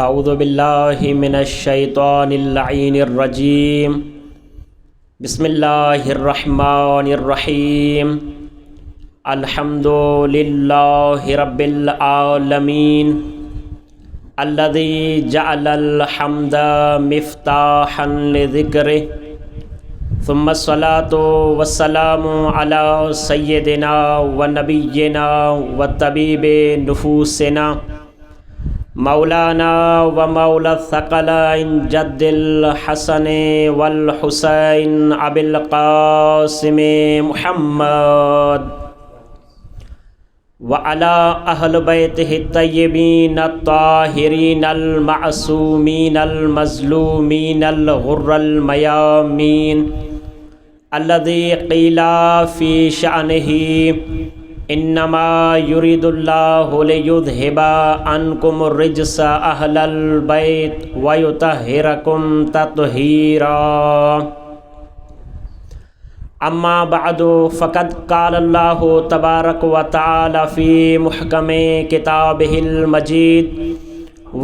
اعوذ باللہ من الشیطان اللعین الرجیم بسم اللہ الرحمن الرحیم الحمد للہ رب العالمین الذی جعل الحمد مفتاحا لذکرہ ثم الصلاة والسلام علی سیدنا و نبینا و طبیب نفوسنا مولانا و مولا الثقلین جد الحسن والحسین ابی القاسم محمد وعلی اہل بیتہ الطیبین الطاہرین المعصومین المظلومین الغر المیامین الذی قیل فی شأنہ انما یرید اللہ لیذہب عنکم الرجس اہل البیت ویطہرکم تطہیرا اما بعد فقد قال اللہ تبارک و تعالی فی محکم کتابہ المجید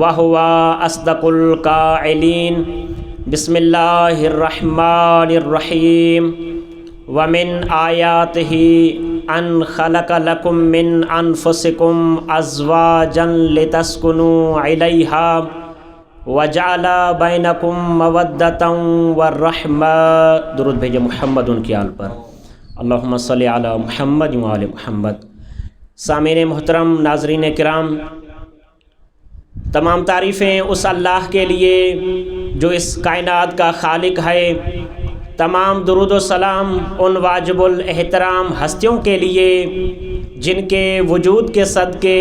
وہو اصدق القائلین بسم اللہ الرحمن الرحیم ومن آیاتہ ان خلق لکم من انفسکم ازواجا لتسکنوا علیہا وجعل بینکم مودۃ والرحمہ۔ درود بھیجے محمد ان کی آل پر، اللہم صلی علی محمد و آل محمد۔ سامعین محترم، ناظرین کرام، تمام تعریفیں اس اللہ کے لیے جو اس کائنات کا خالق ہے، تمام درود و سلام ان واجب الاحترام ہستیوں کے لیے جن کے وجود کے صدقے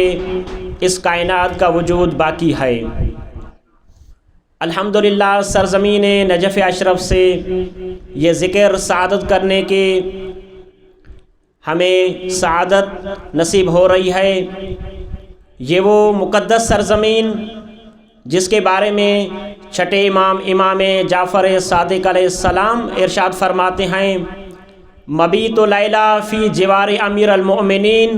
اس کائنات کا وجود باقی ہے۔ الحمدللہ سرزمین نجف اشرف سے یہ ذکر سعادت کرنے کے ہمیں سعادت نصیب ہو رہی ہے۔ یہ وہ مقدس سرزمین جس کے بارے میں چھٹے امام جعفر صادق علیہ السلام ارشاد فرماتے ہیں، مبیت لیلہ فی جوار امیر المؤمنین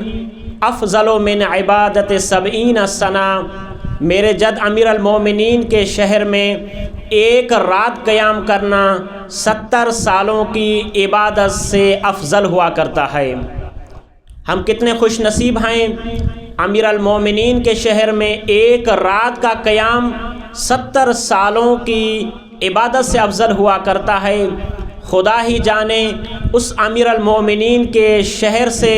افضل من عبادت 70 سنہ۔ میرے جد امیر المومنین کے شہر میں ایک رات قیام کرنا 70 سالوں کی عبادت سے افضل ہوا کرتا ہے۔ ہم کتنے خوش نصیب ہیں، امیر المومنین کے شہر میں ایک رات کا قیام 70 سالوں کی عبادت سے افضل ہوا کرتا ہے۔ خدا ہی جانے اس امیر المومنین کے شہر سے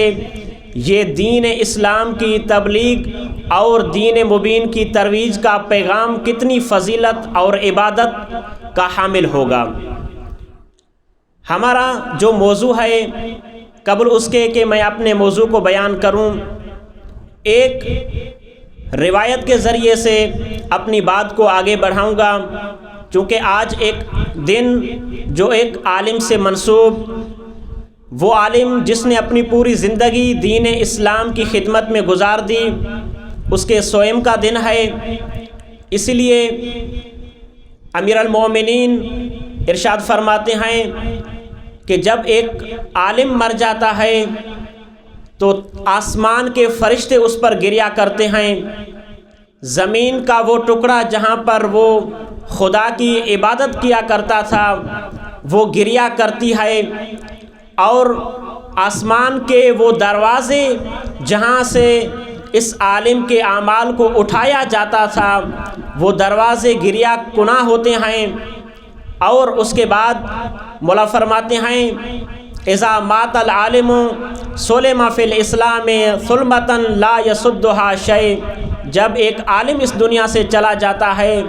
یہ دین اسلام کی تبلیغ اور دین مبین کی ترویج کا پیغام کتنی فضیلت اور عبادت کا حامل ہوگا۔ ہمارا جو موضوع ہے، قبل اس کے کہ میں اپنے موضوع کو بیان کروں، ایک روایت کے ذریعے سے اپنی بات کو آگے بڑھاؤں گا، چونکہ آج ایک دن جو ایک عالم سے منسوب، وہ عالم جس نے اپنی پوری زندگی دین اسلام کی خدمت میں گزار دی، اس کے سوئم کا دن ہے۔ اس لیے امیر المومنین ارشاد فرماتے ہیں کہ جب ایک عالم مر جاتا ہے تو آسمان کے فرشتے اس پر گریا کرتے ہیں، زمین کا وہ ٹکڑا جہاں پر وہ خدا کی عبادت کیا کرتا تھا وہ گریا کرتی ہے، اور آسمان کے وہ دروازے جہاں سے اس عالم کے اعمال کو اٹھایا جاتا تھا وہ دروازے گریا کناں ہوتے ہیں۔ اور اس کے بعد مولا فرماتے ہیں، اذا مات العالم سلم فی الاسلام ثلمۃ لا یسدھا شیء۔ جب ایک عالم اس دنیا سے چلا جاتا ہے،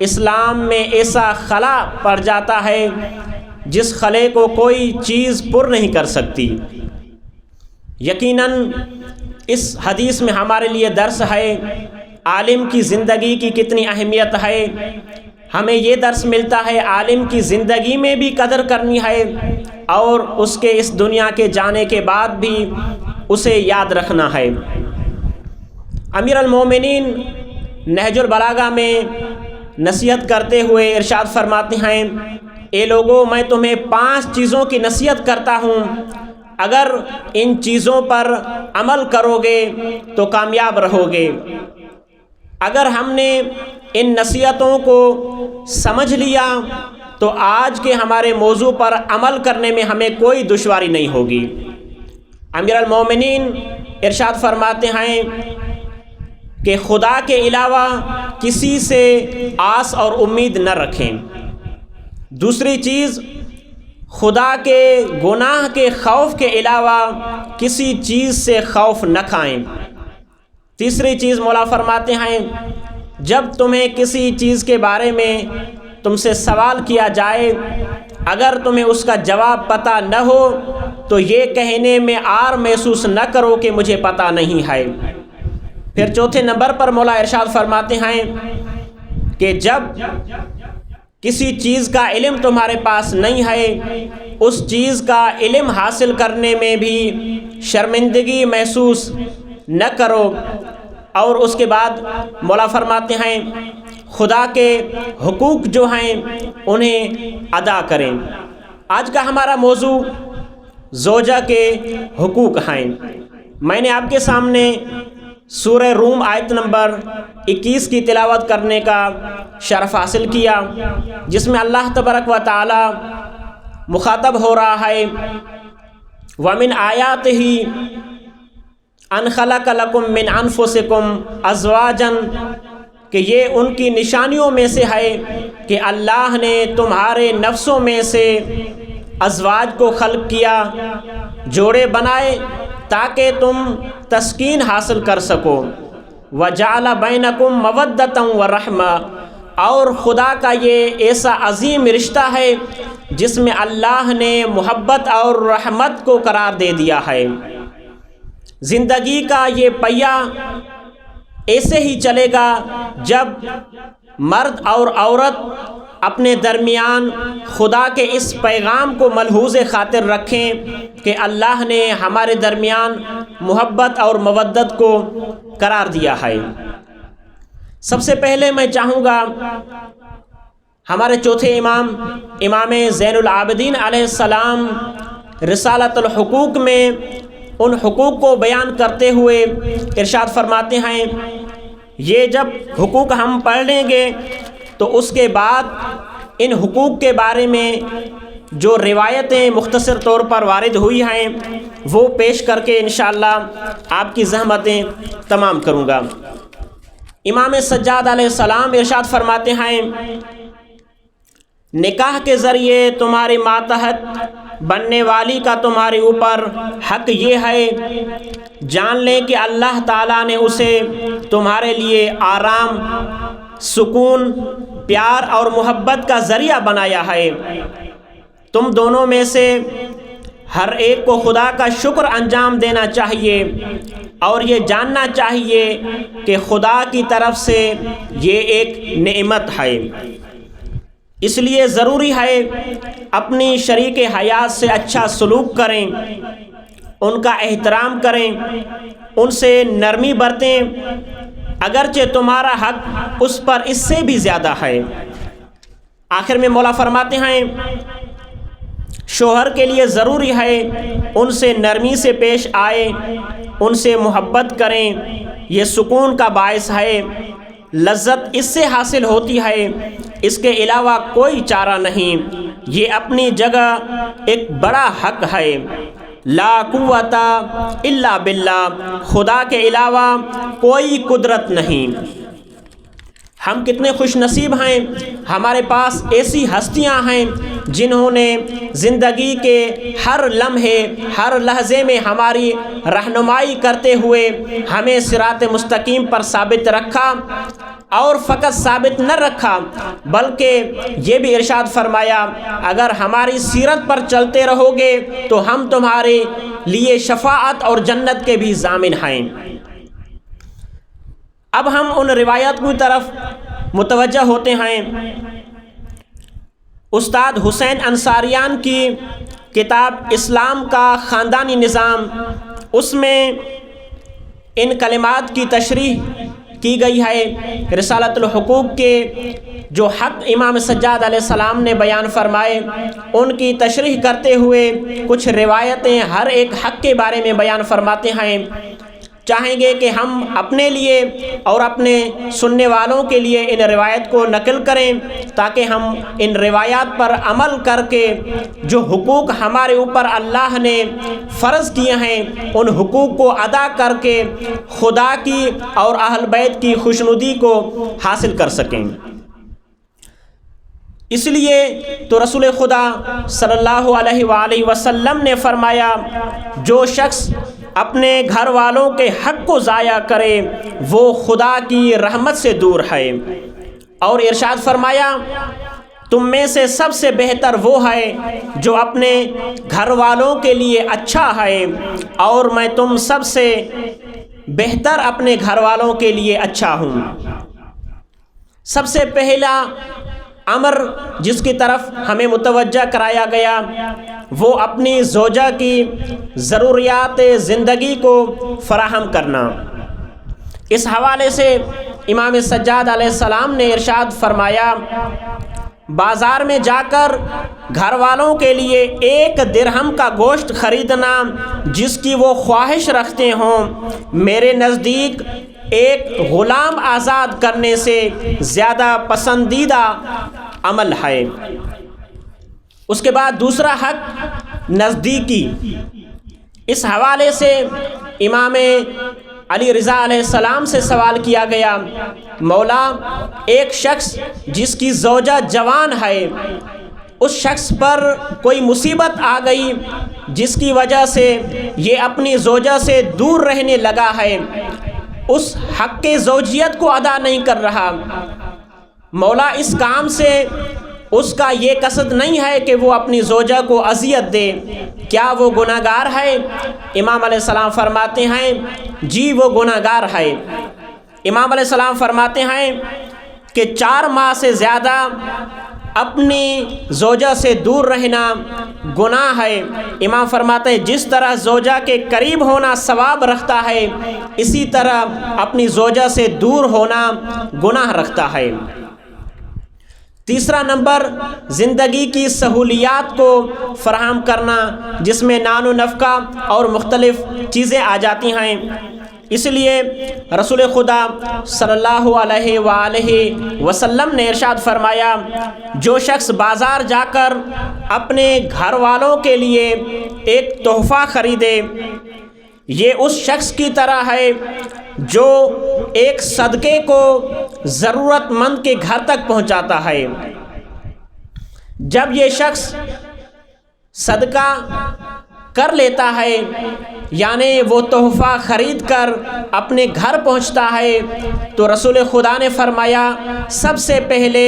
اسلام میں ایسا خلا پڑ جاتا ہے جس خلے کو کوئی چیز پر نہیں کر سکتی۔ یقیناً اس حدیث میں ہمارے لیے درس ہے عالم کی زندگی کی کتنی اہمیت ہے۔ ہمیں یہ درس ملتا ہے عالم کی زندگی میں بھی قدر کرنی ہے اور اس کے اس دنیا کے جانے کے بعد بھی اسے یاد رکھنا ہے۔ امیر المومنین نہج البلاغہ میں نصیحت کرتے ہوئے ارشاد فرماتے ہیں، اے لوگو، میں تمہیں 5 چیزوں کی نصیحت کرتا ہوں، اگر ان چیزوں پر عمل کرو گے تو کامیاب رہو گے۔ اگر ہم نے ان نصیحتوں کو سمجھ لیا تو آج کے ہمارے موضوع پر عمل کرنے میں ہمیں کوئی دشواری نہیں ہوگی۔ امیر المومنین ارشاد فرماتے ہیں کہ خدا کے علاوہ کسی سے آس اور امید نہ رکھیں۔ دوسری چیز، خدا کے گناہ کے خوف کے علاوہ کسی چیز سے خوف نہ کھائیں۔ تیسری چیز مولا فرماتے ہیں جب تمہیں کسی چیز کے بارے میں تم سے سوال کیا جائے، اگر تمہیں اس کا جواب پتہ نہ ہو تو یہ کہنے میں عار محسوس نہ کرو کہ مجھے پتہ نہیں ہے۔ پھر چوتھے نمبر پر مولا ارشاد فرماتے ہیں کہ جب کسی چیز کا علم تمہارے پاس نہیں ہے، اس چیز کا علم حاصل کرنے میں بھی شرمندگی محسوس نہ کرو۔ اور اس کے بعد مولا فرماتے ہیں خدا کے حقوق جو ہیں انہیں ادا کریں۔ آج کا ہمارا موضوع زوجہ کے حقوق ہیں۔ میں نے آپ کے سامنے سورہ روم آیت نمبر 21 کی تلاوت کرنے کا شرف حاصل کیا، جس میں اللہ تبارک و تعالی مخاطب ہو رہا ہے وَمِنْ آیَاتِهِ ان خلق لکم من انفسکم ازواجا، کہ یہ ان کی نشانیوں میں سے ہے کہ اللہ نے تمہارے نفسوں میں سے ازواج کو خلق کیا، جوڑے بنائے تاکہ تم تسکین حاصل کر سکو۔ وجعل بینکم مودۃ ورحمہ، اور خدا کا یہ ایسا عظیم رشتہ ہے جس میں اللہ نے محبت اور رحمت کو قرار دے دیا ہے۔ زندگی کا یہ پہیہ ایسے ہی چلے گا جب مرد اور عورت اپنے درمیان خدا کے اس پیغام کو ملحوظ خاطر رکھیں کہ اللہ نے ہمارے درمیان محبت اور مودت کو قرار دیا ہے۔ سب سے پہلے میں چاہوں گا ہمارے چوتھے امام زین العابدین علیہ السلام رسالۃ الحقوق میں ان حقوق کو بیان کرتے ہوئے ارشاد فرماتے ہیں یہ جب حقوق ہم پڑھ لیں گے تو اس کے بعد ان حقوق کے بارے میں جو روایتیں مختصر طور پر وارد ہوئی ہیں وہ پیش کر کے انشاءاللہ آپ کی زحمتیں تمام کروں گا۔ امام سجاد علیہ السلام ارشاد فرماتے ہیں نکاح کے ذریعے تمہاری ماتحت بننے والی کا تمہارے اوپر حق یہ ہے جان لیں کہ اللہ تعالیٰ نے اسے تمہارے لیے آرام، سکون، پیار اور محبت کا ذریعہ بنایا ہے۔ تم دونوں میں سے ہر ایک کو خدا کا شکر انجام دینا چاہیے اور یہ جاننا چاہیے کہ خدا کی طرف سے یہ ایک نعمت ہے۔ اس لیے ضروری ہے اپنی شریک حیات سے اچھا سلوک کریں، ان کا احترام کریں، ان سے نرمی برتیں، اگرچہ تمہارا حق اس پر اس سے بھی زیادہ ہے۔ آخر میں مولا فرماتے ہیں شوہر کے لیے ضروری ہے ان سے نرمی سے پیش آئے، ان سے محبت کریں، یہ سکون کا باعث ہے، لذت اس سے حاصل ہوتی ہے، اس کے علاوہ کوئی چارہ نہیں، یہ اپنی جگہ ایک بڑا حق ہے۔ لا قوت الا باللہ، خدا کے علاوہ کوئی قدرت نہیں۔ ہم کتنے خوش نصیب ہیں، ہمارے پاس ایسی ہستیاں ہیں جنہوں نے زندگی کے ہر لمحے ہر لحظے میں ہماری رہنمائی کرتے ہوئے ہمیں صراط مستقیم پر ثابت رکھا، اور فقط ثابت نہ رکھا بلکہ یہ بھی ارشاد فرمایا اگر ہماری سیرت پر چلتے رہو گے تو ہم تمہارے لیے شفاعت اور جنت کے بھی ضامن ہیں۔ اب ہم ان روایات کی طرف متوجہ ہوتے ہیں۔ استاد حسین انصاریان کی کتاب اسلام کا خاندانی نظام، اس میں ان کلمات کی تشریح کی گئی ہے۔ رسالۃ الحقوق کے جو حق امام سجاد علیہ السلام نے بیان فرمائے ان کی تشریح کرتے ہوئے کچھ روایتیں ہر ایک حق کے بارے میں بیان فرماتے ہیں۔ چاہیں گے کہ ہم اپنے لیے اور اپنے سننے والوں کے لیے ان روایت کو نقل کریں تاکہ ہم ان روایات پر عمل کر کے جو حقوق ہمارے اوپر اللہ نے فرض کیے ہیں ان حقوق کو ادا کر کے خدا کی اور اہل بیت کی خوشنودی کو حاصل کر سکیں۔ اس لیے تو رسول خدا صلی اللہ علیہ وآلہ وسلم نے فرمایا جو شخص اپنے گھر والوں کے حق کو ضائع کرے وہ خدا کی رحمت سے دور ہے، اور ارشاد فرمایا تم میں سے سب سے بہتر وہ ہے جو اپنے گھر والوں کے لیے اچھا ہے، اور میں تم سب سے بہتر اپنے گھر والوں کے لیے اچھا ہوں۔ سب سے پہلا امر جس کی طرف ہمیں متوجہ کرایا گیا وہ اپنی زوجہ کی ضروریات زندگی کو فراہم کرنا۔ اس حوالے سے امام سجاد علیہ السلام نے ارشاد فرمایا بازار میں جا کر گھر والوں کے لیے 1 درہم کا گوشت خریدنا جس کی وہ خواہش رکھتے ہوں میرے نزدیک ایک غلام آزاد کرنے سے زیادہ پسندیدہ عمل ہے۔ اس کے بعد دوسرا حق نزدیکی۔ اس حوالے سے امام علی رضا علیہ السلام سے سوال کیا گیا مولا ایک شخص جس کی زوجہ جوان ہے اس شخص پر کوئی مصیبت آ گئی جس کی وجہ سے یہ اپنی زوجہ سے دور رہنے لگا ہے، اس حق زوجیت کو ادا نہیں کر رہا، مولا اس کام سے اس کا یہ قصد نہیں ہے کہ وہ اپنی زوجہ کو اذیت دے، کیا وہ گناہگار ہے؟ امام علیہ السلام فرماتے ہیں جی وہ گناہگار ہے۔ امام علیہ السلام فرماتے ہیں کہ 4 ماہ سے زیادہ اپنی زوجہ سے دور رہنا گناہ ہے۔ امام فرماتے ہیں جس طرح زوجہ کے قریب ہونا ثواب رکھتا ہے اسی طرح اپنی زوجہ سے دور ہونا گناہ رکھتا ہے۔ تیسرا نمبر زندگی کی سہولیات کو فراہم کرنا جس میں نان و نفقہ اور مختلف چیزیں آ جاتی ہیں۔ اس لیے رسول خدا صلی اللہ علیہ وآلہ وسلم نے ارشاد فرمایا جو شخص بازار جا کر اپنے گھر والوں کے لیے ایک تحفہ خریدے یہ اس شخص کی طرح ہے جو ایک صدقے کو ضرورت مند کے گھر تک پہنچاتا ہے۔ جب یہ شخص صدقہ کر لیتا ہے یعنی وہ تحفہ خرید کر اپنے گھر پہنچتا ہے تو رسول خدا نے فرمایا سب سے پہلے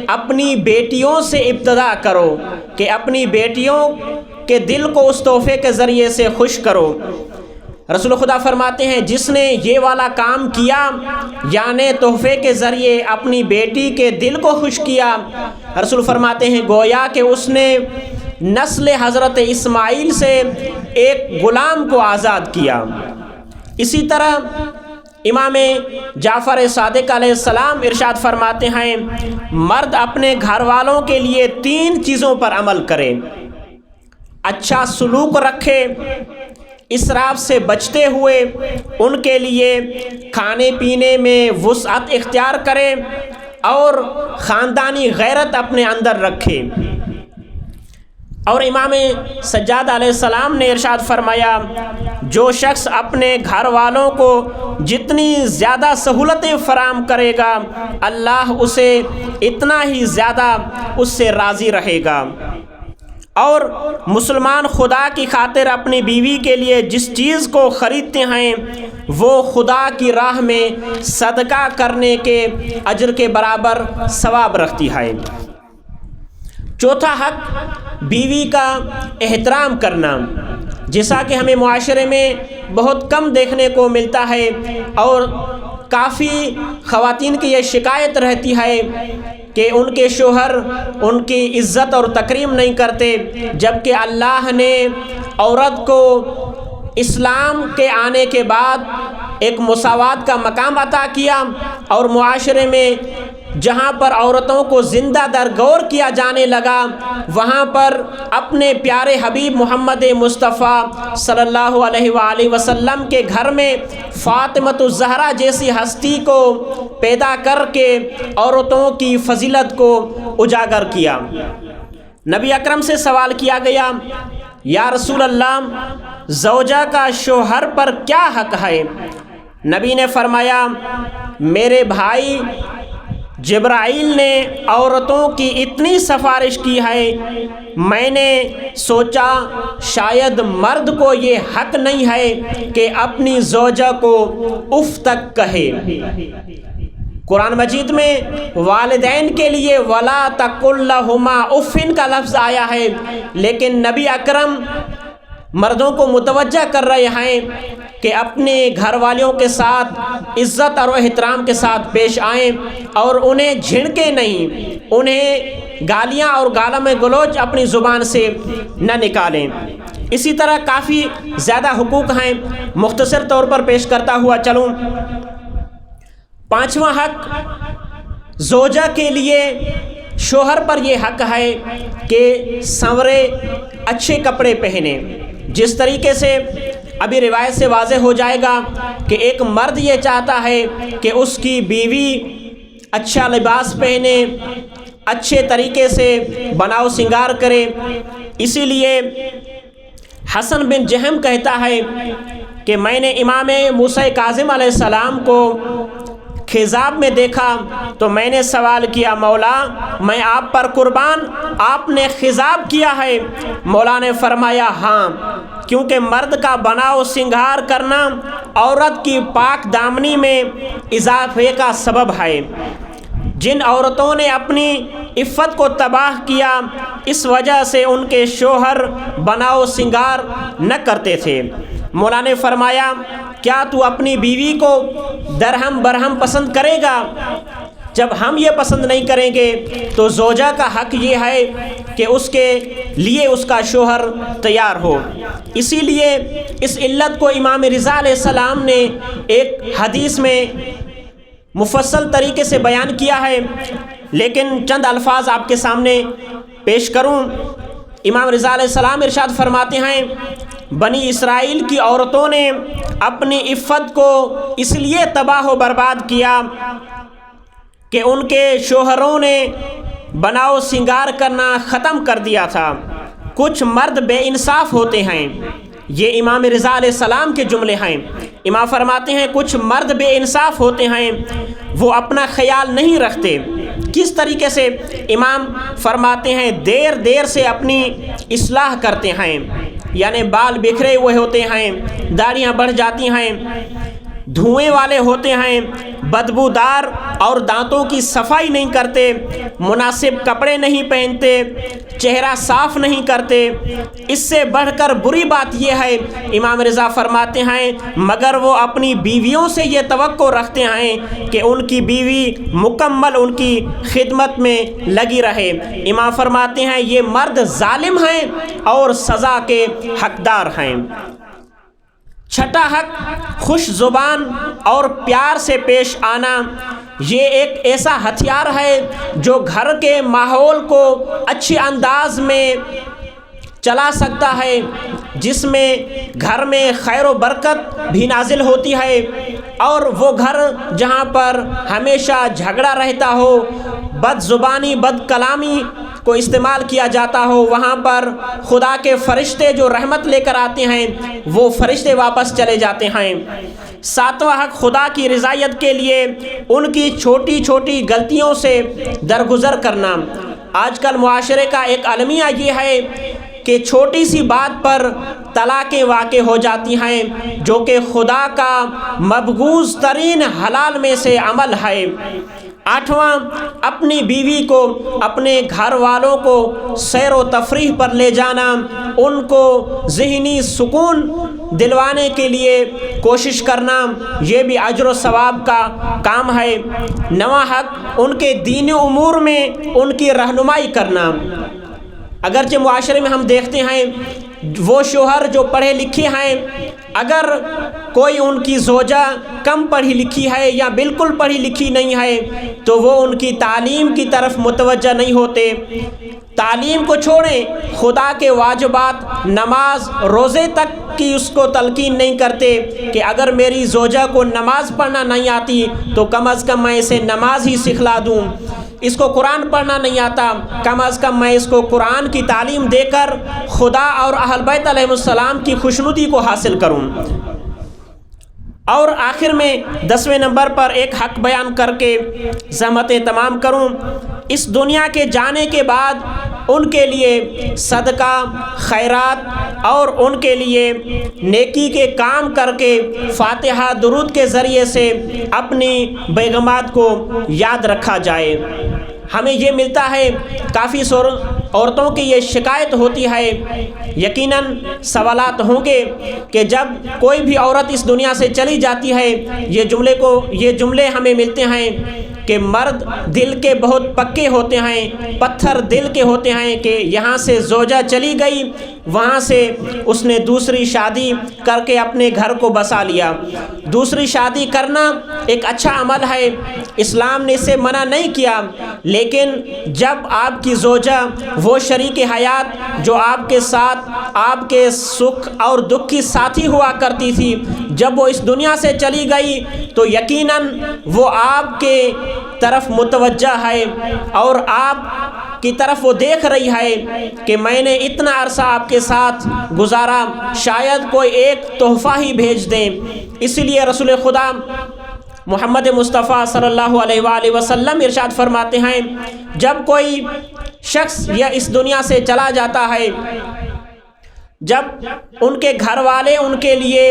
اپنی بیٹیوں سے ابتدا کرو کہ اپنی بیٹیوں کے دل کو اس تحفے کے ذریعے سے خوش کرو۔ رسول خدا فرماتے ہیں جس نے یہ والا کام کیا یعنی تحفے کے ذریعے اپنی بیٹی کے دل کو خوش کیا، رسول فرماتے ہیں گویا کہ اس نے نسل حضرت اسماعیل سے ایک غلام کو آزاد کیا۔ اسی طرح امام جعفر صادق علیہ السلام ارشاد فرماتے ہیں مرد اپنے گھر والوں کے لیے 3 چیزوں پر عمل کرے، اچھا سلوک رکھے، اسراف سے بچتے ہوئے ان کے لیے کھانے پینے میں وسعت اختیار کرے اور خاندانی غیرت اپنے اندر رکھے۔ اور امام سجاد علیہ السلام نے ارشاد فرمایا جو شخص اپنے گھر والوں کو جتنی زیادہ سہولتیں فراہم کرے گا اللہ اسے اتنا ہی زیادہ اس سے راضی رہے گا۔ اور مسلمان خدا کی خاطر اپنی بیوی کے لیے جس چیز کو خریدتے ہیں وہ خدا کی راہ میں صدقہ کرنے کے اجر کے برابر ثواب رکھتی ہے۔ چوتھا حق بیوی کا احترام کرنا جیسا کہ ہمیں معاشرے میں بہت کم دیکھنے کو ملتا ہے اور کافی خواتین کی یہ شکایت رہتی ہے کہ ان کے شوہر ان کی عزت اور تکریم نہیں کرتے، جبکہ اللہ نے عورت کو اسلام کے آنے کے بعد ایک مساوات کا مقام عطا کیا اور معاشرے میں جہاں پر عورتوں کو زندہ درگور کیا جانے لگا، وہاں پر اپنے پیارے حبیب محمد مصطفیٰ صلی اللہ علیہ وآلہ وسلم کے گھر میں فاطمۃ الزہرا جیسی ہستی کو پیدا کر کے عورتوں کی فضیلت کو اجاگر کیا۔ نبی اکرم سے سوال کیا گیا، یا رسول اللہ، زوجہ کا شوہر پر کیا حق ہے؟ نبی نے فرمایا، میرے بھائی جبرائیل نے عورتوں کی اتنی سفارش کی ہے، میں نے سوچا شاید مرد کو یہ حق نہیں ہے کہ اپنی زوجہ کو اف تک کہے۔ قرآن مجید میں والدین کے لیے وَلَا تَقُلْ لَهُمَا اُفٍ کا لفظ آیا ہے، لیکن نبی اکرم مردوں کو متوجہ کر رہے ہیں کہ اپنے گھر والوں کے ساتھ عزت اور احترام کے ساتھ پیش آئیں اور انہیں جھڑکیں نہیں، انہیں گالیاں اور گالم گلوچ اپنی زبان سے نہ نکالیں۔ اسی طرح کافی زیادہ حقوق ہیں، مختصر طور پر پیش کرتا ہوا چلوں۔ پانچواں حق، زوجہ کے لیے شوہر پر یہ حق ہے کہ سنورے اچھے کپڑے پہنے۔ جس طریقے سے ابھی روایت سے واضح ہو جائے گا کہ ایک مرد یہ چاہتا ہے کہ اس کی بیوی اچھا لباس پہنے، اچھے طریقے سے بناؤ سنگار کرے، اسی لیے حسن بن جہم کہتا ہے کہ میں نے امام موسیٰ کاظم علیہ السلام کو خضاب میں دیکھا تو میں نے سوال کیا، مولا میں آپ پر قربان، آپ نے خضاب کیا ہے؟ مولا نے فرمایا ہاں، کیونکہ مرد کا بناؤ سنگار کرنا عورت کی پاک دامنی میں اضافے کا سبب ہے۔ جن عورتوں نے اپنی عفت کو تباہ کیا، اس وجہ سے ان کے شوہر بناؤ سنگار نہ کرتے تھے۔ مولا نے فرمایا، کیا تو اپنی بیوی کو درہم برہم پسند کرے گا؟ جب ہم یہ پسند نہیں کریں گے تو زوجہ کا حق یہ ہے کہ اس کے لیے اس کا شوہر تیار ہو۔ اسی لیے اس علت کو امام رضا علیہ السلام نے ایک حدیث میں مفصل طریقے سے بیان کیا ہے، لیکن چند الفاظ آپ کے سامنے پیش کروں۔ امام رضا علیہ السلام ارشاد فرماتے ہیں، بنی اسرائیل کی عورتوں نے اپنی عفت کو اس لیے تباہ و برباد کیا کہ ان کے شوہروں نے بناؤ سنگار کرنا ختم کر دیا تھا۔ کچھ مرد بے انصاف ہوتے ہیں، یہ امام رضا علیہ السلام کے جملے ہیں۔ امام فرماتے ہیں کچھ مرد بے انصاف ہوتے ہیں، وہ اپنا خیال نہیں رکھتے۔ کس طریقے سے؟ امام فرماتے ہیں دیر دیر سے اپنی اصلاح کرتے ہیں، یعنی بال بکھرے ہوئے ہوتے ہیں، داڑیاں بڑھ جاتی ہیں، دھوئیں والے ہوتے ہیں، بدبودار اور دانتوں کی صفائی نہیں کرتے، مناسب کپڑے نہیں پہنتے، چہرہ صاف نہیں کرتے۔ اس سے بڑھ کر بری بات یہ ہے، امام رضا فرماتے ہیں، مگر وہ اپنی بیویوں سے یہ توقع رکھتے ہیں کہ ان کی بیوی مکمل ان کی خدمت میں لگی رہے۔ امام فرماتے ہیں یہ مرد ظالم ہیں اور سزا کے حقدار ہیں۔ چھٹا حق، خوش زبان اور پیار سے پیش آنا۔ یہ ایک ایسا ہتھیار ہے جو گھر کے ماحول کو اچھے انداز میں چلا سکتا ہے، جس میں گھر میں خیر و برکت بھی نازل ہوتی ہے، اور وہ گھر جہاں پر ہمیشہ جھگڑا رہتا ہو، بد زبانی بد کلامی کو استعمال کیا جاتا ہو، وہاں پر خدا کے فرشتے جو رحمت لے کر آتے ہیں وہ فرشتے واپس چلے جاتے ہیں۔ ساتواں حق، خدا کی رضایت کے لیے ان کی چھوٹی چھوٹی غلطیوں سے درگزر کرنا۔ آج کل معاشرے کا ایک المیہ یہ ہے کہ چھوٹی سی بات پر طلاقیں واقع ہو جاتی ہیں، جو کہ خدا کا مبغوض ترین حلال میں سے عمل ہے۔ آٹھواں، اپنی بیوی کو اپنے گھر والوں کو سیر و تفریح پر لے جانا، ان کو ذہنی سکون دلوانے کے لیے کوشش کرنا، یہ بھی اجر و ثواب کا کام ہے۔ نواں حق، ان کے دینی امور میں ان کی رہنمائی کرنا۔ اگرچہ معاشرے میں ہم دیکھتے ہیں وہ شوہر جو پڑھے لکھے ہیں اگر کوئی ان کی زوجہ کم پڑھی لکھی ہے یا بالکل پڑھی لکھی نہیں ہے تو وہ ان کی تعلیم کی طرف متوجہ نہیں ہوتے۔ تعلیم کو چھوڑیں، خدا کے واجبات نماز روزے تک کی اس کو تلقین نہیں کرتے کہ اگر میری زوجہ کو نماز پڑھنا نہیں آتی تو کم از کم میں اسے نماز ہی سکھلا دوں، اس کو قرآن پڑھنا نہیں آتا کم از کم میں اس کو قرآن کی تعلیم دے کر خدا اور اہل بیت علیہ السلام کی خوشنودی کو حاصل کروں۔ اور آخر میں 10ویں نمبر پر ایک حق بیان کر کے زحمتیں تمام کروں۔ اس دنیا کے جانے کے بعد ان کے لیے صدقہ خیرات اور ان کے لیے نیکی کے کام کر کے فاتحہ درود کے ذریعے سے اپنی بیگمات کو یاد رکھا جائے۔ ہمیں یہ ملتا ہے، کافی عورتوں کی یہ شکایت ہوتی ہے، یقیناً سوالات ہوں گے کہ جب کوئی بھی عورت اس دنیا سے چلی جاتی ہے یہ جملے ہمیں ملتے ہیں کہ مرد دل کے بہت پکے ہوتے ہیں، پتھر دل کے ہوتے ہیں کہ یہاں سے زوجہ چلی گئی، وہاں سے اس نے دوسری شادی کر کے اپنے گھر کو بسا لیا۔ دوسری شادی کرنا ایک اچھا عمل ہے، اسلام نے اسے منع نہیں کیا، لیکن جب آپ کی زوجہ وہ شریک حیات جو آپ کے ساتھ آپ کے سکھ اور دکھ کی ساتھی ہوا کرتی تھی، جب وہ اس دنیا سے چلی گئی تو یقیناً وہ آپ کے طرف متوجہ ہے اور آپ کی طرف وہ دیکھ رہی ہے کہ میں نے اتنا عرصہ آپ کے ساتھ گزارا، شاید کوئی ایک تحفہ ہی بھیج دیں۔ اسی لیے رسول خدا محمد مصطفیٰ صلی اللہ علیہ وآلہ وسلم ارشاد فرماتے ہیں، جب کوئی شخص یا اس دنیا سے چلا جاتا ہے، جب ان کے گھر والے ان کے لیے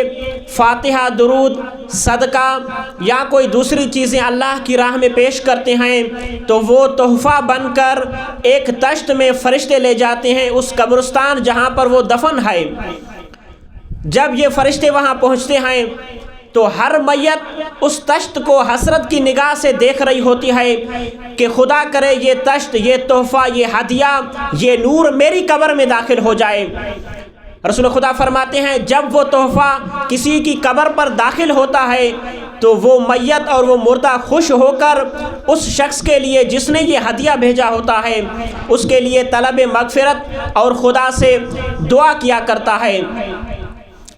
فاتحہ درود صدقہ یا کوئی دوسری چیزیں اللہ کی راہ میں پیش کرتے ہیں تو وہ تحفہ بن کر ایک تشت میں فرشتے لے جاتے ہیں اس قبرستان جہاں پر وہ دفن ہے۔ جب یہ فرشتے وہاں پہنچتے ہیں تو ہر میت اس تشت کو حسرت کی نگاہ سے دیکھ رہی ہوتی ہے کہ خدا کرے یہ تشت، یہ تحفہ، یہ ہدیہ، یہ نور میری قبر میں داخل ہو جائے۔ رسول خدا فرماتے ہیں جب وہ تحفہ کسی کی قبر پر داخل ہوتا ہے تو وہ میت اور وہ مردہ خوش ہو کر اس شخص کے لیے جس نے یہ ہدیہ بھیجا ہوتا ہے اس کے لیے طلب مغفرت اور خدا سے دعا کیا کرتا ہے۔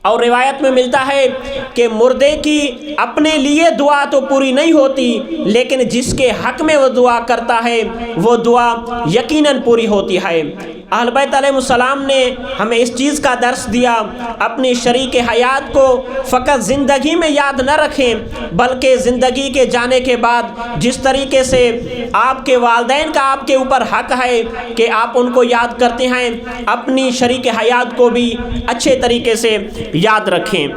اور روایت میں ملتا ہے کہ مردے کی اپنے لیے دعا تو پوری نہیں ہوتی، لیکن جس کے حق میں وہ دعا کرتا ہے وہ دعا یقیناً پوری ہوتی ہے۔ اہل بیت علیہ السلام نے ہمیں اس چیز کا درس دیا، اپنی شریک حیات کو فقط زندگی میں یاد نہ رکھیں بلکہ زندگی کے جانے کے بعد جس طریقے سے آپ کے والدین کا آپ کے اوپر حق ہے کہ آپ ان کو یاد کرتے ہیں، اپنی شریک حیات کو بھی اچھے طریقے سے یاد رکھیں۔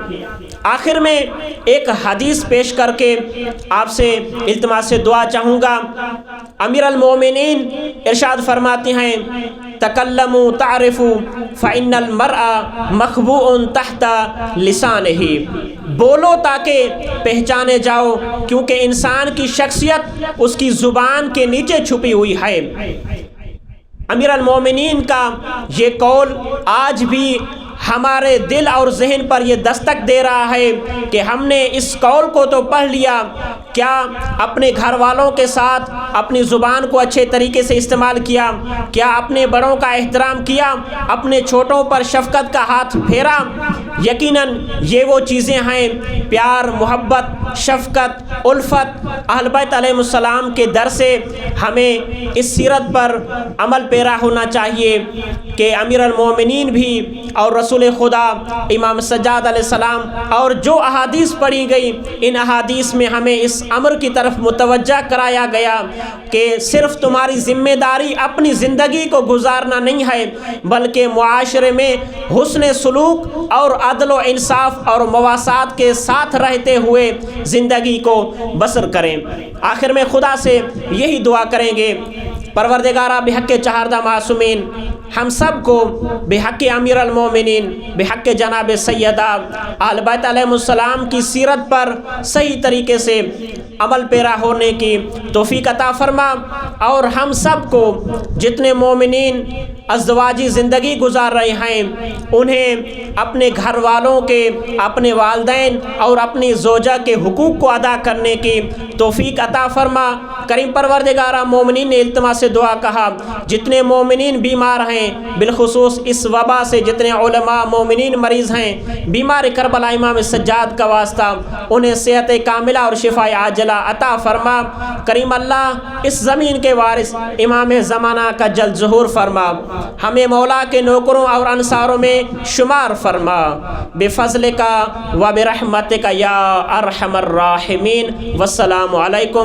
آخر میں ایک حدیث پیش کر کے آپ سے التماس سے دعا چاہوں گا۔ امیر المومنین ارشاد فرماتے ہیں، تکلموا تعرفوا فإن المرء مخبوء تحت لسانہ، بولو تاکہ پہچانے جاؤ کیونکہ انسان کی شخصیت اس کی زبان کے نیچے چھپی ہوئی ہے۔ امیر المومنین کا یہ قول آج بھی ہمارے دل اور ذہن پر یہ دستک دے رہا ہے کہ ہم نے اس قول کو تو پڑھ لیا، کیا اپنے گھر والوں کے ساتھ اپنی زبان کو اچھے طریقے سے استعمال کیا؟ کیا اپنے بڑوں کا احترام کیا؟ اپنے چھوٹوں پر شفقت کا ہاتھ پھیرا؟ یقیناً یہ وہ چیزیں ہیں، پیار، محبت، شفقت، الفت۔ اہل بیت علیہ السلام کے در سے ہمیں اس سیرت پر عمل پیرا ہونا چاہیے کہ امیر المومنین بھی اور رسول خدا امام سجاد علیہ السلام اور جو احادیث پڑھی گئی ان احادیث میں ہمیں اس امر کی طرف متوجہ کرایا گیا کہ صرف تمہاری ذمہ داری اپنی زندگی کو گزارنا نہیں ہے بلکہ معاشرے میں حسن سلوک اور عدل و انصاف اور مواسات کے ساتھ رہتے ہوئے زندگی کو بسر کریں۔ آخر میں خدا سے یہی دعا کریں گے، پروردگارہ بحق چہاردہ معصومین ہم سب کو بحق امیر المومنین، بحق جناب سیدہ اہل بیت علیہ السلام کی سیرت پر صحیح طریقے سے عمل پیرا ہونے کی توفیق عطا فرما، اور ہم سب کو جتنے مومنین ازدواجی زندگی گزار رہے ہیں انہیں اپنے گھر والوں کے، اپنے والدین اور اپنی زوجہ کے حقوق کو ادا کرنے کی توفیق عطا فرما۔ کریم پروردگارہ، مومنین نے التماس سے دعا کہا جتنے مومنین بیمار ہیں، بالخصوص اس وبا سے جتنے علماء مومنین مریض ہیں، بیمار کربلا امام سجاد کا واسطہ انہیں صحت کاملہ اور شفا عاجلہ عطا فرما۔ کریم اللہ اس زمین کے وارث امام زمانہ کا جلد ظہور فرما، ہمیں مولا کے نوکروں اور انصاروں میں شمار فرما، بفضلک و برحمتک یا ارحم الراحمین۔ والسلام علیکم